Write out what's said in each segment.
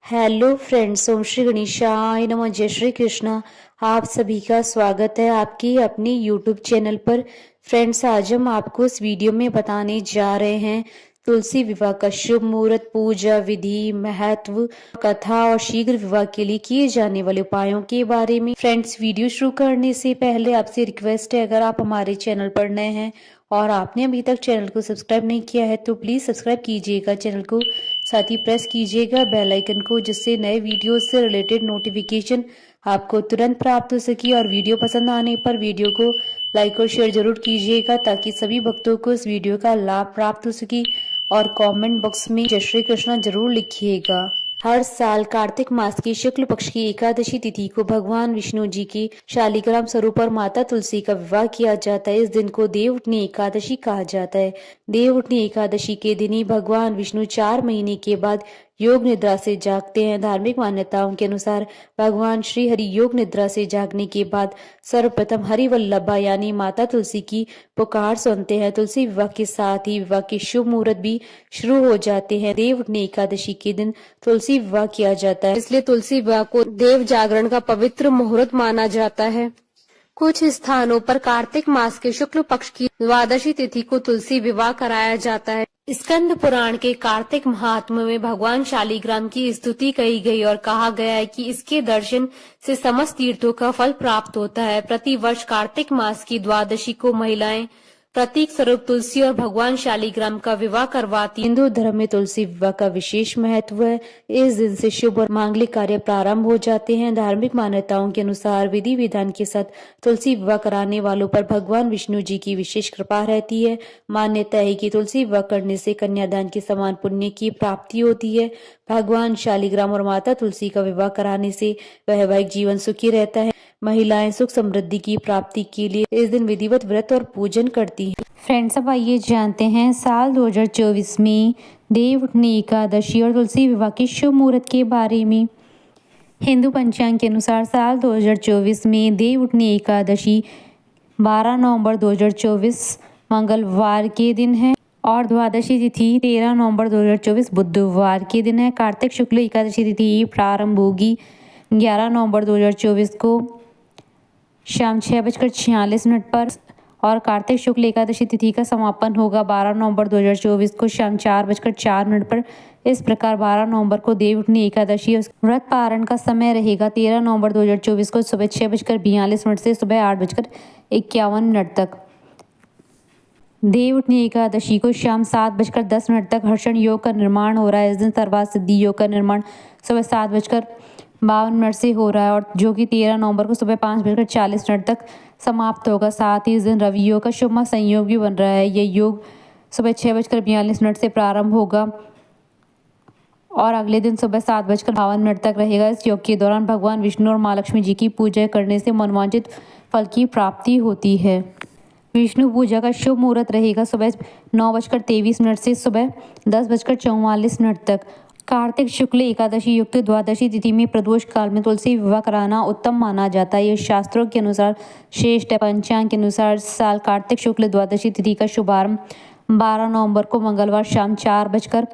Hello friends, ओम श्री गणेशाय नमः। जय श्री कृष्णा। आप सभी का स्वागत है आपकी अपनी यूट्यूब चैनल पर। फ्रेंड्स, आज हम आपको इस वीडियो में बताने जा रहे हैं तुलसी विवाह का शुभ मुहूर्त, पूजा विधि, महत्व, कथा और शीघ्र विवाह के लिए किए जाने वाले उपायों के बारे में। फ्रेंड्स, वीडियो शुरू करने से पहले आपसे रिक्वेस्ट है, अगर आप हमारे चैनल पर नए हैं और आपने अभी तक चैनल को सब्सक्राइब नहीं किया है तो प्लीज सब्सक्राइब कीजिएगा चैनल को, साथ ही प्रेस कीजिएगा बेल आइकन को, जिससे नए वीडियो से रिलेटेड नोटिफिकेशन आपको तुरंत प्राप्त हो सके। और वीडियो पसंद आने पर वीडियो को लाइक और शेयर जरूर कीजिएगा ताकि सभी भक्तों को इस वीडियो का लाभ प्राप्त हो सके। और कमेंट बॉक्स में जय श्री कृष्णा जरूर लिखिएगा। हर साल कार्तिक मास की शुक्ल पक्ष की एकादशी तिथि को भगवान विष्णु जी की शालिग्राम स्वरूप और माता तुलसी का विवाह किया जाता है। इस दिन को देवउठनी एकादशी कहा जाता है। देवउठनी एकादशी के दिन ही भगवान विष्णु 4 महीने के बाद योग निद्रा से जागते हैं। धार्मिक मान्यताओं के अनुसार भगवान श्री हरि योग निद्रा से जागने के बाद सर्वप्रथम हरिवल्लभा यानी माता तुलसी की पुकार सुनते हैं। तुलसी विवाह के साथ ही विवाह के शुभ मुहूर्त भी शुरू हो जाते हैं। देवउठनी एकादशी के दिन तुलसी विवाह किया जाता है, इसलिए तुलसी विवाह को देव जागरण का पवित्र मुहूर्त माना जाता है। कुछ स्थानों पर कार्तिक मास के शुक्ल पक्ष की द्वादशी तिथि को तुलसी विवाह कराया जाता है। स्कंद पुराण के कार्तिक महात्म्य में भगवान शालिग्राम की स्तुति कही गई और कहा गया है कि इसके दर्शन से समस्त तीर्थों का फल प्राप्त होता है। प्रतिवर्ष कार्तिक मास की द्वादशी को महिलाएं प्रतीक स्वरूप तुलसी और भगवान शालिग्राम का विवाह करवाती। हिंदू धर्म में तुलसी विवाह का विशेष महत्व है। इस दिन से शुभ और मांगलिक कार्य प्रारंभ हो जाते हैं। धार्मिक मान्यताओं के अनुसार विधि विधान के साथ तुलसी विवाह कराने वालों पर भगवान विष्णु जी की विशेष कृपा रहती है। मान्यता है कि तुलसी विवाह करने से कन्यादान के समान पुण्य की प्राप्ति होती है। भगवान शालिग्राम और माता तुलसी का विवाह कराने से वैवाहिक जीवन सुखी रहता है। महिलाएं सुख समृद्धि की प्राप्ति के लिए इस दिन विधिवत व्रत और पूजन करती हैं। फ्रेंड्स, अब आइए जानते हैं साल 2024 में देवउठनी एकादशी और तुलसी विवाह के शुभ मुहूर्त के बारे में। हिंदू पंचांग के अनुसार साल 2024 में देवउठनी एकादशी 12 नवंबर 2024 मंगलवार के दिन है और द्वादशी तिथि 13 नवंबर 2024 बुधवार के दिन है। कार्तिक शुक्ल एकादशी तिथि प्रारंभ होगी 11 नवंबर 2024 को शाम 6:46 पर और कार्तिक शुक्ल एकादशी तिथि का समापन होगा 12 नवंबर 2024 को शाम 4:04 पर। इस प्रकार 12 नवंबर को देवउठनी एकादशी व्रत पारण का समय रहेगा 13 नवंबर 2024 को सुबह 6:42 से सुबह 8:51 तक। देवउठनी एकादशी को शाम 7:10 तक हर्षण योग का निर्माण हो रहा है। इस दिन सर्वार्थ सिद्धि योग का निर्माण सुबह 7:52 से हो रहा है और जो कि 13 नवंबर को सुबह 5:40 तक समाप्त होगा। साथ ही इस दिन रवि योग का शुभ संयोग भी बन रहा है। यह योग सुबह 6:42 से प्रारंभ होगा और अगले दिन सुबह 7:52 तक रहेगा। इस योग के दौरान भगवान विष्णु और माँ लक्ष्मी जी की पूजा करने से मनवांछित फल की प्राप्ति होती है। विष्णु पूजा का शुभ मुहूर्त रहेगा सुबह 9:23 से सुबह 10:44 तक। कार्तिक शुक्ल एकादशी युक्त द्वादशी तिथि में प्रदोष काल में तुलसी विवाह कराना उत्तम माना जाता है। यह शास्त्रों के अनुसार श्रेष्ठ है। पंचांग के अनुसार साल कार्तिक शुक्ल द्वादशी तिथि का शुभारंभ 12 नवंबर को मंगलवार शाम 4:04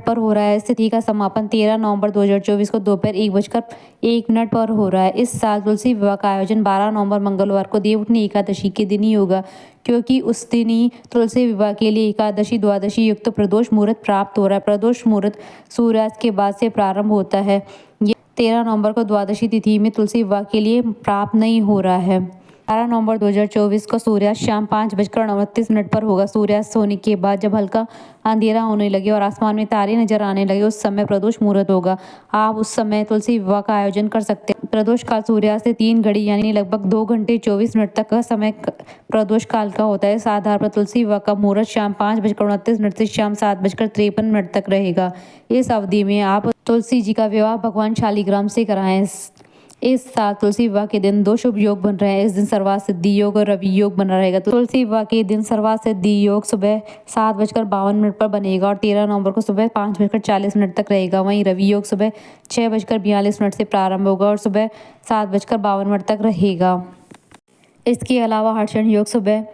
पर हो रहा है। इस तिथि का समापन 13 नवंबर 2024 को दोपहर 1:01 पर हो रहा है। इस साल तुलसी विवाह का आयोजन 12 नवंबर मंगलवार को देवउठनी एकादशी के दिन ही होगा, क्योंकि उस दिन ही तुलसी विवाह के लिए एकादशी द्वादशी युक्त प्रदोष मुहूर्त प्राप्त हो रहा है। प्रदोष मुहूर्त सूर्यास्त के बाद से प्रारंभ होता है। ये 13 नवंबर को द्वादशी तिथि में तुलसी विवाह के लिए प्राप्त नहीं हो रहा है। 12 नवंबर 2024 को सूर्यास्त शाम 5:29 पर होगा। सूर्यास्त होने के बाद जब हल्का अंधेरा होने लगे और आसमान में तारे नजर आने लगे, उस समय प्रदोष मुहूर्त होगा। आप उस समय तुलसी विवाह का आयोजन कर सकते हैं। प्रदोष काल सूर्यास्त से 3 घड़ी यानी लगभग 2 घंटे 24 मिनट तक का समय प्रदोष काल का होता है। इस आधार पर तुलसी विवाह का मुहूर्त शाम 5:29 से शाम 7:53 तक रहेगा। इस अवधि में आप तुलसी जी का विवाह भगवान शालिग्राम से कराएं। इस साल तुलसी विवाह के दिन 2 शुभ योग बन रहे हैं। इस दिन सर्वार्थ सिद्धि योग और रवि योग बना रहेगा। तो तुलसी विवाह के दिन सर्वार्थ सिद्धि योग सुबह 7:52 पर बनेगा और 13 नवंबर को सुबह 5:40 तक रहेगा। वहीं रवि योग सुबह 6:42 से प्रारंभ होगा और सुबह 7:52 तक रहेगा। इसके अलावा हर्षण योग सुबह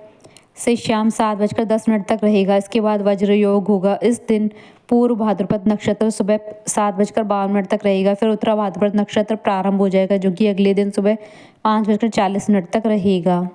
से शाम 7:10 तक रहेगा। इसके बाद वज्र योग होगा। इस दिन पूर्व भाद्रपद नक्षत्र सुबह 7:52 तक रहेगा। फिर उत्तरा भाद्रपद नक्षत्र प्रारंभ हो जाएगा, जो कि अगले दिन सुबह 5:40 तक रहेगा।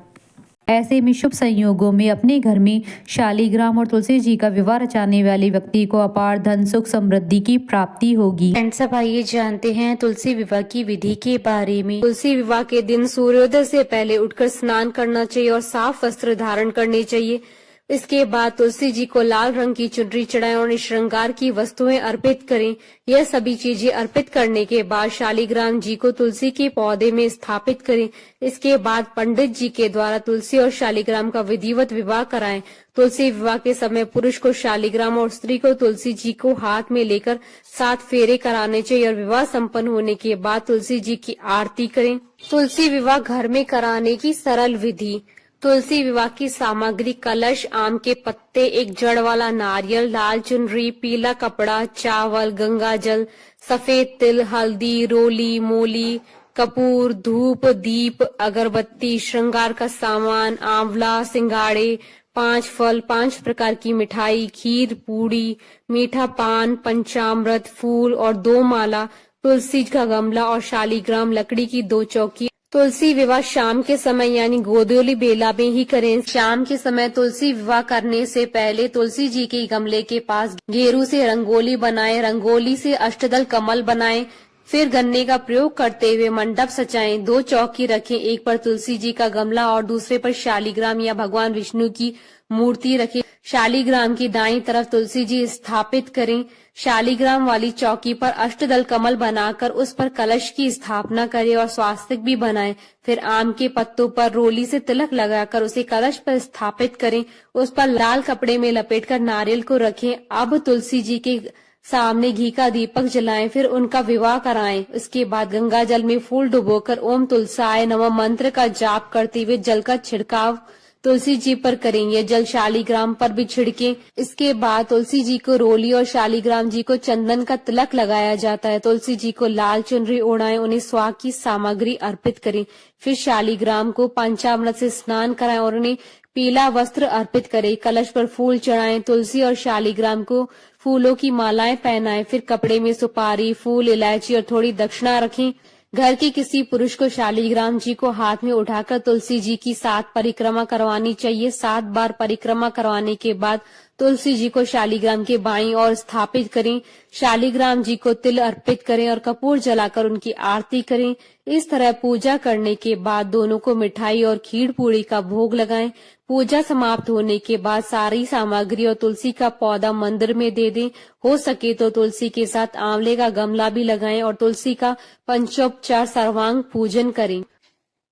ऐसे में शुभ संयोगों में अपने घर में शालिग्राम और तुलसी जी का विवाह रचाने वाले व्यक्ति को अपार धन सुख समृद्धि की प्राप्ति होगी। फ्रेंड्स, अब आइए जानते हैं तुलसी विवाह की विधि के बारे में। तुलसी विवाह के दिन सूर्योदय से पहले उठकर स्नान करना चाहिए और साफ वस्त्र धारण करने चाहिए। इसके बाद तुलसी जी को लाल रंग की चुनरी चढ़ाएं और श्रृंगार की वस्तुएं अर्पित करें। यह सभी चीजें अर्पित करने के बाद शालिग्राम जी को तुलसी के पौधे में स्थापित करें। इसके बाद पंडित जी के द्वारा तुलसी और शालिग्राम का विधिवत विवाह कराएं। तुलसी विवाह के समय पुरुष को शालिग्राम और स्त्री को तुलसी जी को हाथ में लेकर 7 फेरे कराने चाहिए और विवाह संपन्न होने के बाद तुलसी जी की आरती करें। तुलसी विवाह घर में कराने की सरल विधि। तुलसी विवाह की सामग्री: कलश, आम के पत्ते, एक जड़ वाला नारियल, लाल चुनरी, पीला कपड़ा, चावल, गंगा जल, सफेद तिल, हल्दी, रोली, मोली, कपूर, धूप, दीप, अगरबत्ती, श्रृंगार का सामान, आंवला, सिंगाड़े, 5 फल, 5 प्रकार की मिठाई, खीर, पूड़ी, मीठा पान, पंचामृत, फूल और 2 माला, तुलसी का गमला और शालिग्राम लकड़ी की 2 चौकी। तुलसी विवाह शाम के समय यानी गोधूली बेला में ही करें। शाम के समय तुलसी विवाह करने से पहले तुलसी जी के गमले के पास गेरू से रंगोली बनाएं। रंगोली से अष्टदल कमल बनाएं। फिर गन्ने का प्रयोग करते हुए मंडप सजाएं। 2 चौकी रखें, एक पर तुलसी जी का गमला और दूसरे पर शालिग्राम या भगवान विष्णु की मूर्ति रखें। शालिग्राम की दाईं तरफ तुलसी जी स्थापित करें। शालिग्राम वाली चौकी पर अष्टदल कमल बनाकर उस पर कलश की स्थापना करें और स्वास्तिक भी बनाएं। फिर आम के पत्तों पर रोली से तिलक लगाकर उसे कलश पर स्थापित करें। उस पर लाल कपड़े में लपेटकर नारियल को रखें। अब तुलसी जी के सामने घी का दीपक जलाएं, फिर उनका विवाह कराएं। इसके बाद गंगा जल में फूल डुबोकर ओम तुलसाय नमः मंत्र का जाप करते हुए जल का छिड़काव तुलसी जी पर करेंगे। जल शालिग्राम पर भी छिड़कें। इसके बाद तुलसी जी को रोली और शालिग्राम जी को चंदन का तिलक लगाया जाता है। तुलसी जी को लाल चुनरी ओढ़ाएं, उन्हें स्वाग की सामग्री अर्पित करें। फिर शालिग्राम को पंचामृत से स्नान कराएं और उन्हें पीला वस्त्र अर्पित करें। कलश पर फूल चढ़ाएं। तुलसी और शालिग्राम को फूलों की मालाएं पहनाएं। फिर कपड़े में सुपारी, फूल, इलायची और थोड़ी दक्षिणा रखें। घर के किसी पुरुष को शालिग्राम जी को हाथ में उठाकर तुलसी जी की 7 परिक्रमा करवानी चाहिए। 7 बार परिक्रमा करवाने के बाद तुलसी जी को शालिग्राम के बाईं ओर स्थापित करें। शालिग्राम जी को तिल अर्पित करें और कपूर जलाकर उनकी आरती करें। इस तरह पूजा करने के बाद दोनों को मिठाई और खीर पूड़ी का भोग लगाएं। पूजा समाप्त होने के बाद सारी सामग्री और तुलसी का पौधा मंदिर में दे दें। हो सके तो तुलसी के साथ आंवले का गमला भी लगाएं और तुलसी का पंचोपचार सर्वांग पूजन करें।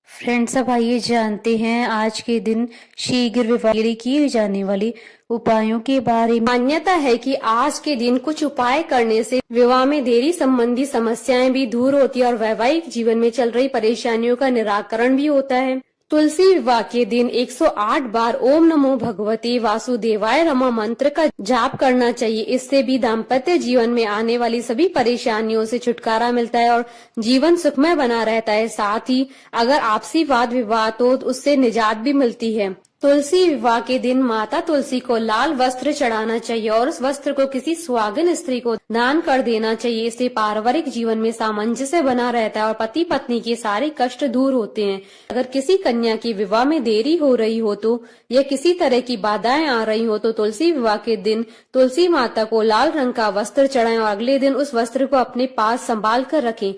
फ्रेंड्स, अब आइए जानते हैं आज के दिन शीघ्र विवाह के लिए किए जाने वाले उपायों के बारे में। मान्यता है कि आज के दिन कुछ उपाय करने से विवाह में देरी संबंधी समस्याएं भी दूर होती है और वैवाहिक जीवन में चल रही परेशानियों का निराकरण भी होता है। तुलसी विवाह के दिन 108 बार ओम नमो भगवते वासुदेवाय नमः मंत्र का जाप करना चाहिए। इससे भी दाम्पत्य जीवन में आने वाली सभी परेशानियों से छुटकारा मिलता है और जीवन सुखमय बना रहता है। साथ ही अगर आपसी वाद विवाद हो तो उससे निजात भी मिलती है। तुलसी विवाह के दिन माता तुलसी को लाल वस्त्र चढ़ाना चाहिए और उस वस्त्र को किसी सुहागिन स्त्री को दान कर देना चाहिए। इससे पारिवारिक जीवन में सामंजस्य बना रहता है और पति पत्नी के सारे कष्ट दूर होते हैं। अगर किसी कन्या की विवाह में देरी हो रही हो तो या किसी तरह की बाधाएं आ रही हो तो तुलसी विवाह के दिन तुलसी माता को लाल रंग का वस्त्र चढ़ाएं और अगले दिन उस वस्त्र को अपने पास संभाल कर रखें।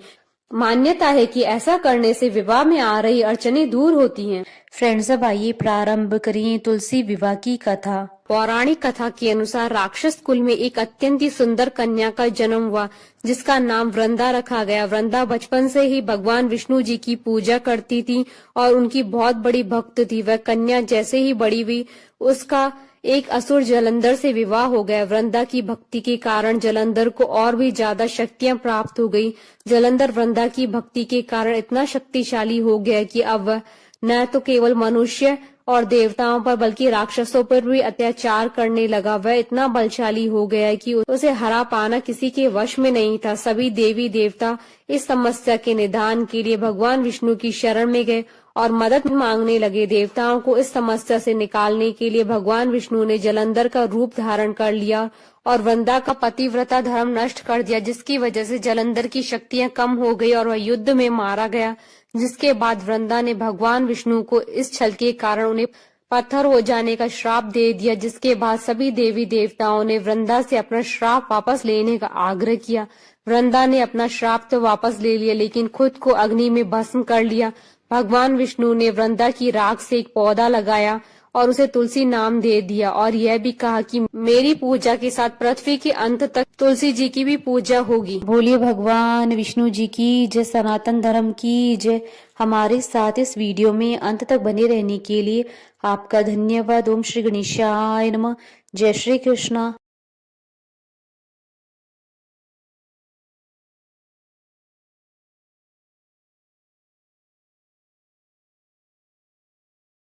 मान्यता है कि ऐसा करने से विवाह में आ रही अड़चनें दूर होती हैं। फ्रेंड्स, अब आइए प्रारंभ करिए तुलसी विवाह की कथा। पौराणिक कथा के अनुसार राक्षस कुल में एक अत्यंत ही सुंदर कन्या का जन्म हुआ जिसका नाम वृंदा रखा गया। वृंदा बचपन से ही भगवान विष्णु जी की पूजा करती थी और उनकी बहुत बड़ी भक्त थी। वह कन्या जैसे ही बड़ी हुई उसका एक असुर जलंधर से विवाह हो गया। वृंदा की भक्ति के कारण जलंधर को और भी ज्यादा शक्तियां प्राप्त हो गई। जलंधर वृंदा की भक्ति के कारण इतना शक्तिशाली हो गया कि अब वह न तो केवल मनुष्य और देवताओं पर बल्कि राक्षसों पर भी अत्याचार करने लगा। वह इतना बलशाली हो गया कि उसे हरा पाना किसी के वश में नहीं था। सभी देवी देवता इस समस्या के निदान के लिए भगवान विष्णु की शरण में गए और मदद मांगने लगे। देवताओं को इस समस्या से निकालने के लिए भगवान विष्णु ने जलंधर का रूप धारण कर लिया और वृंदा का पतिव्रता धर्म नष्ट कर दिया, जिसकी वजह से जलंधर की शक्तियां कम हो गई और वह युद्ध में मारा गया। जिसके बाद वृंदा ने भगवान विष्णु को इस छल के कारण उन्हें पत्थर हो जाने का श्राप दे दिया। जिसके बाद सभी देवी देवताओं ने वृंदा से अपना श्राप वापस लेने का आग्रह किया। वृंदा ने अपना श्राप तो वापस ले लिया, लेकिन खुद को अग्नि में भस्म कर लिया। भगवान विष्णु ने वृंदा की राख से एक पौधा लगाया और उसे तुलसी नाम दे दिया और यह भी कहा कि मेरी पूजा के साथ पृथ्वी के अंत तक तुलसी जी की भी पूजा होगी। बोलिए भगवान विष्णु जी की जय, सनातन धर्म की जय। हमारे साथ इस वीडियो में अंत तक बने रहने के लिए आपका धन्यवाद। ओम श्री गणेशाय नमः। जय श्री कृष्णा।